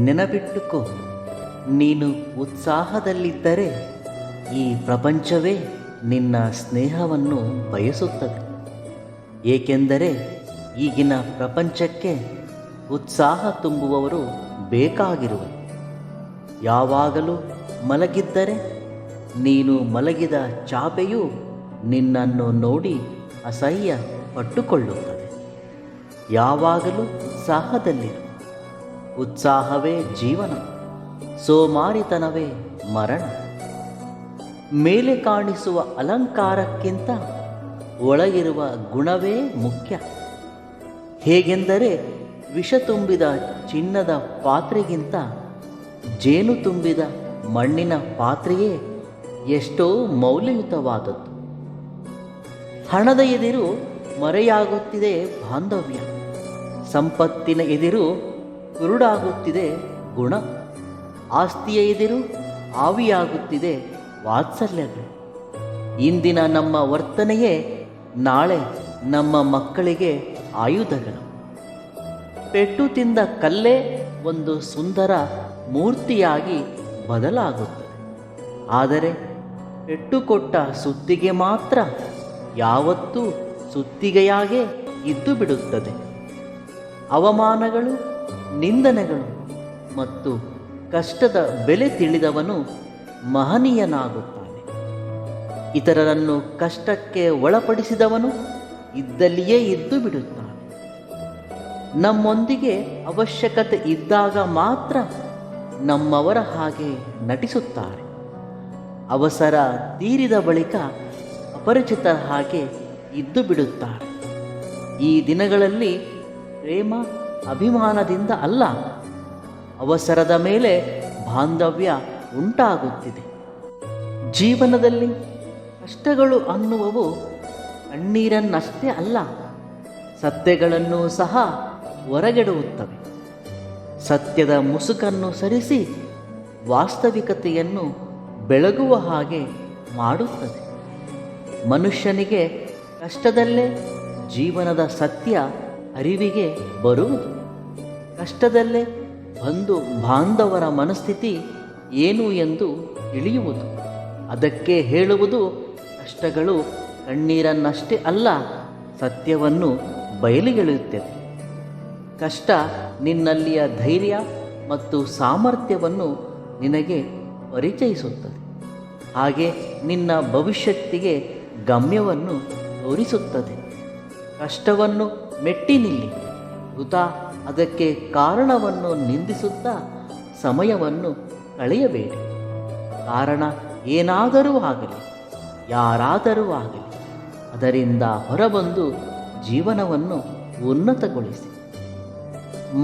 ನೆನಪಿಟ್ಟುಕೋ, ನೀನು ಉತ್ಸಾಹದಲ್ಲಿದ್ದರೆ ಈ ಪ್ರಪಂಚವೇ ನಿನ್ನ ಸ್ನೇಹವನ್ನು ಬಯಸುತ್ತದೆ. ಏಕೆಂದರೆ ಈಗಿನ ಪ್ರಪಂಚಕ್ಕೆ ಉತ್ಸಾಹ ತುಂಬುವವರು ಬೇಕಾಗಿರುವರು. ಯಾವಾಗಲೂ ಮಲಗಿದ್ದರೆ ನೀನು ಮಲಗಿದ ಚಾಪೆಯು ನಿನ್ನನ್ನು ನೋಡಿ ಅಸಹ್ಯ ಪಟ್ಟುಕೊಳ್ಳುತ್ತದೆ. ಯಾವಾಗಲೂ ಉತ್ಸಾಹದಲ್ಲಿರು. ಉತ್ಸಾಹವೇ ಜೀವನ, ಸೋಮಾರಿತನವೇ ಮರಣ. ಮೇಲೆ ಕಾಣಿಸುವ ಅಲಂಕಾರಕ್ಕಿಂತ ಒಳಗಿರುವ ಗುಣವೇ ಮುಖ್ಯ. ಹೇಗೆಂದರೆ ವಿಷ ತುಂಬಿದ ಚಿನ್ನದ ಪಾತ್ರೆಗಿಂತ ಜೇನು ತುಂಬಿದ ಮಣ್ಣಿನ ಪಾತ್ರೆಯೇ ಎಷ್ಟೋ ಮೌಲ್ಯಯುತವಾದದ್ದು. ಹಣದ ಎದುರು ಮರೆಯಾಗುತ್ತಿದೆ ಬಾಂಧವ್ಯ, ಸಂಪತ್ತಿನ ಎದುರು ಕುರುಡಾಗುತ್ತಿದೆ ಗುಣ, ಆಸ್ತಿಯ ಎದುರು ಆವಿಯಾಗುತ್ತಿದೆ ವಾತ್ಸಲ್ಯಗಳು. ಇಂದಿನ ನಮ್ಮ ವರ್ತನೆಯೇ ನಾಳೆ ನಮ್ಮ ಮಕ್ಕಳಿಗೆ ಆಯುಧಗಳು. ಪೆಟ್ಟು ತಿಂದ ಕಲ್ಲೇ ಒಂದು ಸುಂದರ ಮೂರ್ತಿಯಾಗಿ ಬದಲಾಗುತ್ತದೆ. ಆದರೆ ಪೆಟ್ಟು ಕೊಟ್ಟ ಸುತ್ತಿಗೆ ಮಾತ್ರ ಯಾವತ್ತೂ ಸುತ್ತಿಗೆಯಾಗೇ ಇದ್ದು ಬಿಡುತ್ತದೆ. ಅವಮಾನಗಳು, ನಿಂದನೆಗಳು ಮತ್ತು ಕಷ್ಟದ ಬೆಲೆ ತಿಳಿದವನು ಮಹನೀಯನಾಗುತ್ತಾನೆ. ಇತರರನ್ನು ಕಷ್ಟಕ್ಕೆ ಒಳಪಡಿಸಿದವನು ಇದ್ದಲ್ಲಿಯೇ ಇದ್ದು ಬಿಡುತ್ತಾನೆ. ನಮ್ಮೊಂದಿಗೆ ಅವಶ್ಯಕತೆ ಇದ್ದಾಗ ಮಾತ್ರ ನಮ್ಮವರ ಹಾಗೆ ನಟಿಸುತ್ತಾರೆ. ಅವಸರ ತೀರಿದ ಬಳಿಕ ಅಪರಿಚಿತರ ಹಾಗೆ ಇದ್ದು ಬಿಡುತ್ತಾರೆ. ಈ ದಿನಗಳಲ್ಲಿ ಪ್ರೇಮ ಅಭಿಮಾನದಿಂದ ಅಲ್ಲ, ಅವಸರದ ಮೇಲೆ ಬಾಂಧವ್ಯ ಉಂಟಾಗುತ್ತಿದೆ. ಜೀವನದಲ್ಲಿ ಕಷ್ಟಗಳು ಅನ್ನುವವು ಕಣ್ಣೀರನ್ನಷ್ಟೇ ಅಲ್ಲ, ಸತ್ಯಗಳನ್ನು ಸಹ ಹೊರಗೆಡುತ್ತವೆ. ಸತ್ಯದ ಮುಸುಕನ್ನು ಸರಿಸಿ ವಾಸ್ತವಿಕತೆಯನ್ನು ಬೆಳಗುವ ಹಾಗೆ ಮಾಡುತ್ತದೆ. ಮನುಷ್ಯನಿಗೆ ಕಷ್ಟದಲ್ಲೇ ಜೀವನದ ಸತ್ಯ ಅರಿವಿಗೆ ಬರುವುದು. ಕಷ್ಟದಲ್ಲೇ ಬಂಧು ಬಾಂಧವರ ಮನಸ್ಥಿತಿ ಏನು ಎಂದು ತಿಳಿಯುವುದು. ಅದಕ್ಕೆ ಹೇಳುವುದು, ಕಷ್ಟಗಳು ಕಣ್ಣೀರನ್ನಷ್ಟೇ ಅಲ್ಲ, ಸತ್ಯವನ್ನು ಬಯಲಿಗೆಳೆಯುತ್ತದೆ. ಕಷ್ಟ ನಿನ್ನಲ್ಲಿಯ ಧೈರ್ಯ ಮತ್ತು ಸಾಮರ್ಥ್ಯವನ್ನು ನಿನಗೆ ಪರಿಚಯಿಸುತ್ತದೆ. ಹಾಗೆ ನಿನ್ನ ಭವಿಷ್ಯತ್ತಿಗೆ ಗಮ್ಯವನ್ನು ತೋರಿಸುತ್ತದೆ. ಕಷ್ಟವನ್ನು ಮೆಟ್ಟಿ ನಿಲ್ಲಿ, ವೃಥಾ ಅದಕ್ಕೆ ಕಾರಣವನ್ನು ನಿಂದಿಸುತ್ತಾ ಸಮಯವನ್ನು ಕಳೆಯಬೇಡಿ. ಕಾರಣ ಏನಾದರೂ ಆಗಲಿ, ಯಾರಾದರೂ ಆಗಲಿ, ಅದರಿಂದ ಹೊರಬಂದು ಜೀವನವನ್ನು ಉನ್ನತಗೊಳಿಸಿ.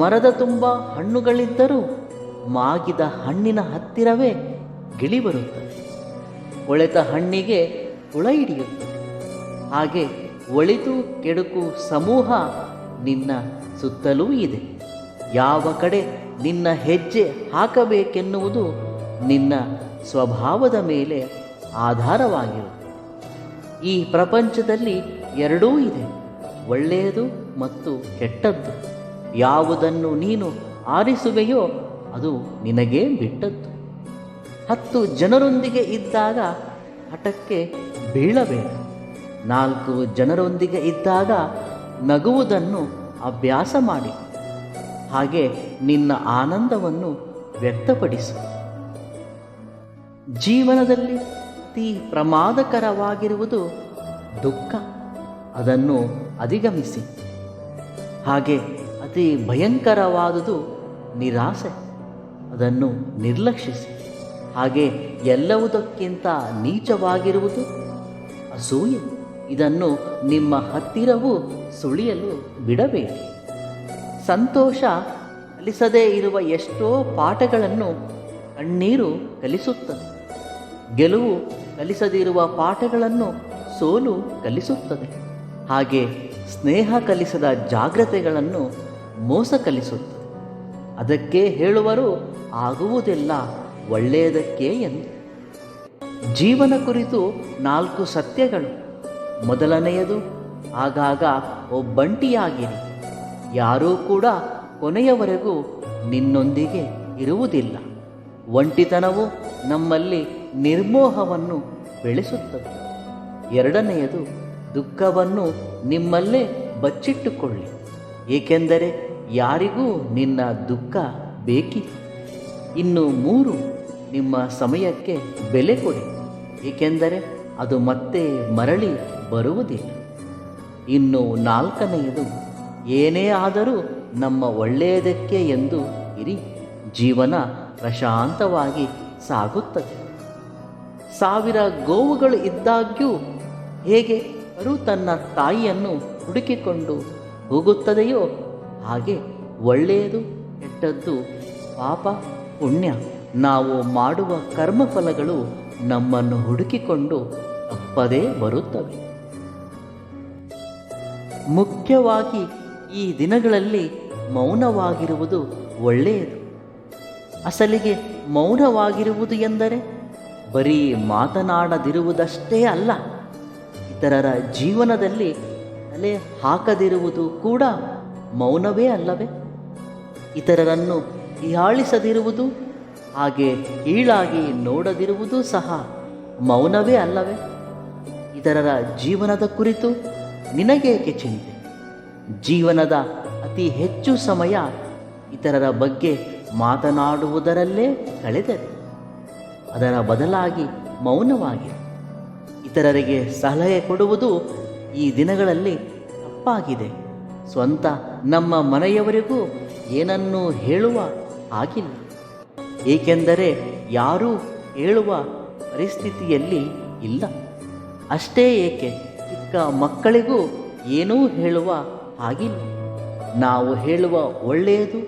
ಮರದ ತುಂಬ ಹಣ್ಣುಗಳಿದ್ದರೂ ಮಾಗಿದ ಹಣ್ಣಿನ ಹತ್ತಿರವೇ ಗಿಳಿ ಬರುತ್ತದೆ. ಒಳೆತ ಹಣ್ಣಿಗೆ ಹುಳ ಹಿಡಿಯುತ್ತದೆ. ಹಾಗೆ ಒಳಿತು ಕೆಡುಕು ಸಮೂಹ ನಿನ್ನ ಸುತ್ತಲೂ ಇದೆ. ಯಾವ ಕಡೆ ನಿನ್ನ ಹೆಜ್ಜೆ ಹಾಕಬೇಕೆನ್ನುವುದು ನಿನ್ನ ಸ್ವಭಾವದ ಮೇಲೆ ಆಧಾರವಾಗಿರುತ್ತದೆ. ಈ ಪ್ರಪಂಚದಲ್ಲಿ ಎರಡೂ ಇದೆ, ಒಳ್ಳೆಯದು ಮತ್ತು ಕೆಟ್ಟದ್ದು. ಯಾವುದನ್ನು ನೀನು ಆರಿಸುವೆಯೋ ಅದು ನಿನಗೇ ಬಿಟ್ಟದ್ದು. 10 ಜನರೊಂದಿಗೆ ಇದ್ದಾಗ ಹಠಕ್ಕೆ ಬೀಳಬೇಡ. 4 ಜನರೊಂದಿಗೆ ಇದ್ದಾಗ ನಗುವುದನ್ನು ಅಭ್ಯಾಸ ಮಾಡಿ. ಹಾಗೆ ನಿನ್ನ ಆನಂದವನ್ನು ವ್ಯಕ್ತಪಡಿಸು. ಜೀವನದಲ್ಲಿ ಅತಿ ಪ್ರಮಾದಕರವಾಗಿರುವುದು ದುಃಖ, ಅದನ್ನು ಅಧಿಗಮಿಸಿ. ಹಾಗೆ ಅತಿ ಭಯಂಕರವಾದುದು ನಿರಾಸೆ, ಅದನ್ನು ನಿರ್ಲಕ್ಷಿಸಿ. ಹಾಗೆ ಎಲ್ಲವುದಕ್ಕಿಂತ ನೀಚವಾಗಿರುವುದು ಅಸೂಯೆ, ಇದನ್ನು ನಿಮ್ಮ ಹತ್ತಿರವೂ ಸುಳಿಯಲು ಬಿಡಬೇಡಿ. ಸಂತೋಷ ಕಲಿಸದೇ ಇರುವ ಎಷ್ಟೋ ಪಾಠಗಳನ್ನು ಕಣ್ಣೀರು ಕಲಿಸುತ್ತದೆ. ಗೆಲುವು ಕಲಿಸದಿರುವ ಪಾಠಗಳನ್ನು ಸೋಲು ಕಲಿಸುತ್ತದೆ. ಹಾಗೆ ಸ್ನೇಹ ಕಲಿಸದ ಜಾಗ್ರತೆಗಳನ್ನು ಮೋಸ ಕಲಿಸುತ್ತದೆ. ಅದಕ್ಕೆ ಹೇಳುವರು, ಆಗುವುದೆಲ್ಲ ಒಳ್ಳೆಯದಕ್ಕೆ ಎಂದು. ಜೀವನ ಕುರಿತು 4 ಸತ್ಯಗಳು. ಮೊದಲನೆಯದು, ಆಗಾಗ ಒಬ್ಬಂಟಿಯಾಗಿರಿ. ಯಾರೂ ಕೂಡ ಕೊನೆಯವರೆಗೂ ನಿನ್ನೊಂದಿಗೆ ಇರುವುದಿಲ್ಲ. ಒಂಟಿತನವು ನಮ್ಮಲ್ಲಿ ನಿರ್ಮೋಹವನ್ನು ಬೆಳೆಸುತ್ತದೆ. ಎರಡನೆಯದು, ದುಃಖವನ್ನು ನಿಮ್ಮಲ್ಲೇ ಬಚ್ಚಿಟ್ಟುಕೊಳ್ಳಿ, ಏಕೆಂದರೆ ಯಾರಿಗೂ ನಿನ್ನ ದುಃಖ ಬೇಕಿಲ್ಲ. ಇನ್ನು 3, ನಿಮ್ಮ ಸಮಯಕ್ಕೆ ಬೆಲೆ ಕೊಡಿ, ಏಕೆಂದರೆ ಅದು ಮತ್ತೆ ಮರಳಿ ಬರುವುದಿಲ್ಲ. ಇನ್ನು 4ನೆಯದು, ಏನೇ ಆದರೂ ನಮ್ಮ ಒಳ್ಳೆಯದಕ್ಕೆ ಎಂದು ಇರಿ, ಜೀವನ ಪ್ರಶಾಂತವಾಗಿ ಸಾಗುತ್ತದೆ. 1000 ಗೋವುಗಳು ಇದ್ದಾಗ್ಯೂ ಹೇಗೆ ಕರು ತನ್ನ ತಾಯಿಯನ್ನು ಹುಡುಕಿಕೊಂಡು ಹೋಗುತ್ತದೆಯೋ ಹಾಗೆ ಒಳ್ಳೆಯದು ಕೆಟ್ಟದ್ದು, ಪಾಪ ಪುಣ್ಯ, ನಾವು ಮಾಡುವ ಕರ್ಮಫಲಗಳು ನಮ್ಮನ್ನು ಹುಡುಕಿಕೊಂಡು ತಪ್ಪದೇ ಬರುತ್ತವೆ. ಮುಖ್ಯವಾಗಿ ಈ ದಿನಗಳಲ್ಲಿ ಮೌನವಾಗಿರುವುದು ಒಳ್ಳೆಯದು. ಅಸಲಿಗೆ ಮೌನವಾಗಿರುವುದು ಎಂದರೆ ಬರೀ ಮಾತನಾಡದಿರುವುದಷ್ಟೇ ಅಲ್ಲ, ಇತರರ ಜೀವನದಲ್ಲಿ ತಲೆ ಹಾಕದಿರುವುದು ಕೂಡ ಮೌನವೇ ಅಲ್ಲವೇ? ಇತರರನ್ನು ಹೀಯಾಳಿಸದಿರುವುದು, ಹಾಗೆ ಕೀಳಾಗಿ ನೋಡದಿರುವುದು ಸಹ ಮೌನವೇ ಅಲ್ಲವೇ? ಇತರರ ಜೀವನದ ಕುರಿತು ನಿನಗೇಕೆ ಚಿಂತೆ? ಜೀವನದ ಅತಿ ಹೆಚ್ಚು ಸಮಯ ಇತರರ ಬಗ್ಗೆ ಮಾತನಾಡುವುದರಲ್ಲೇ ಕಳೆದರೆ ಅದರ ಬದಲಾಗಿ ಮೌನವಾಗಿ ಇತರರಿಗೆ ಸಲಹೆ ಕೊಡುವುದು ಈ ದಿನಗಳಲ್ಲಿ ತಪ್ಪಾಗಿದೆ. ಸ್ವಂತ ನಮ್ಮ ಮನೆಯವರಿಗೂ ಏನನ್ನೂ ಹೇಳುವ ಹಾಗಿಲ್ಲ, ಏಕೆಂದರೆ ಯಾರೂ ಹೇಳುವ ಪರಿಸ್ಥಿತಿಯಲ್ಲಿ ಇಲ್ಲ. ಅಷ್ಟೇ ಏಕೆ, ಚಿಕ್ಕ ಮಕ್ಕಳಿಗೂ ಏನೂ ಹೇಳುವ ಹಾಗಿಲ್ಲ. ನಾವು ಹೇಳುವ ಒಳ್ಳೆಯದು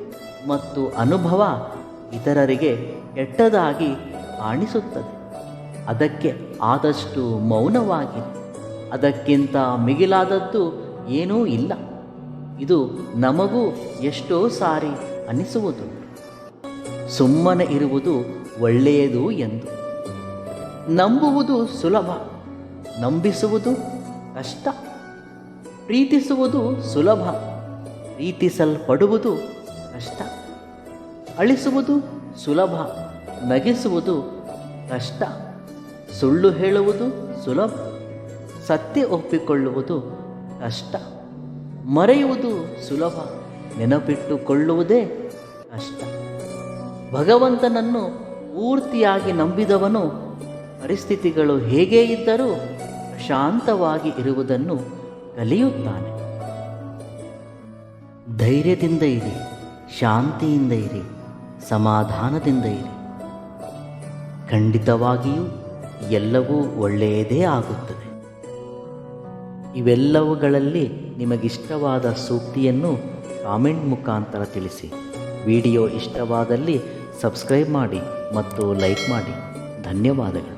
ಮತ್ತು ಅನುಭವ ಇತರರಿಗೆ ಕೆಟ್ಟದಾಗಿ ಕಾಣಿಸುತ್ತದೆ. ಅದಕ್ಕೆ ಆದಷ್ಟು ಮೌನವಾಗಿರಿ. ಅದಕ್ಕಿಂತ ಮಿಗಿಲಾದದ್ದು ಏನೂ ಇಲ್ಲ. ಇದು ನಮಗೂ ಎಷ್ಟೋ ಸಾರಿ ಅನಿಸುವುದು. ಸುಮ್ಮನೆ ಇರುವುದು ಒಳ್ಳೆಯದು ಎಂದು. ನಂಬುವುದು ಸುಲಭ, ನಂಬಿಸುವುದು ಕಷ್ಟ. ಪ್ರೀತಿಸುವುದು ಸುಲಭ, ಪ್ರೀತಿಸಲ್ಪಡುವುದು ಕಷ್ಟ. ಅಳಿಸುವುದು ಸುಲಭ, ನಗಿಸುವುದು ಕಷ್ಟ. ಸುಳ್ಳು ಹೇಳುವುದು ಸುಲಭ, ಸತ್ಯ ಒಪ್ಪಿಕೊಳ್ಳುವುದು ಕಷ್ಟ. ಮರೆಯುವುದು ಸುಲಭ, ನೆನಪಿಟ್ಟುಕೊಳ್ಳುವುದೇ ಕಷ್ಟ. ಭಗವಂತನನ್ನು ಪೂರ್ತಿಯಾಗಿ ನಂಬಿದವನು ಪರಿಸ್ಥಿತಿಗಳು ಹೇಗೇ ಇದ್ದರೂ ಶಾಂತವಾಗಿ ಇರುವುದನ್ನು ಕಲಿಯುತ್ತಾನೆ. ಧೈರ್ಯದಿಂದ ಇರಿ, ಶಾಂತಿಯಿಂದ ಇರಿ, ಸಮಾಧಾನದಿಂದ ಇರಿ. ಖಂಡಿತವಾಗಿಯೂ ಎಲ್ಲವೂ ಒಳ್ಳೆಯದೇ ಆಗುತ್ತದೆ. ಇವೆಲ್ಲವುಗಳಲ್ಲಿ ನಿಮಗಿಷ್ಟವಾದ ಸೂಕ್ತಿಯನ್ನು ಕಾಮೆಂಟ್ ಮುಖಾಂತರ ತಿಳಿಸಿ. ವಿಡಿಯೋ ಇಷ್ಟವಾದಲ್ಲಿ ಸಬ್ಸ್ಕ್ರೈಬ್ ಮಾಡಿ ಮತ್ತು ಲೈಕ್ ಮಾಡಿ. ಧನ್ಯವಾದಗಳು.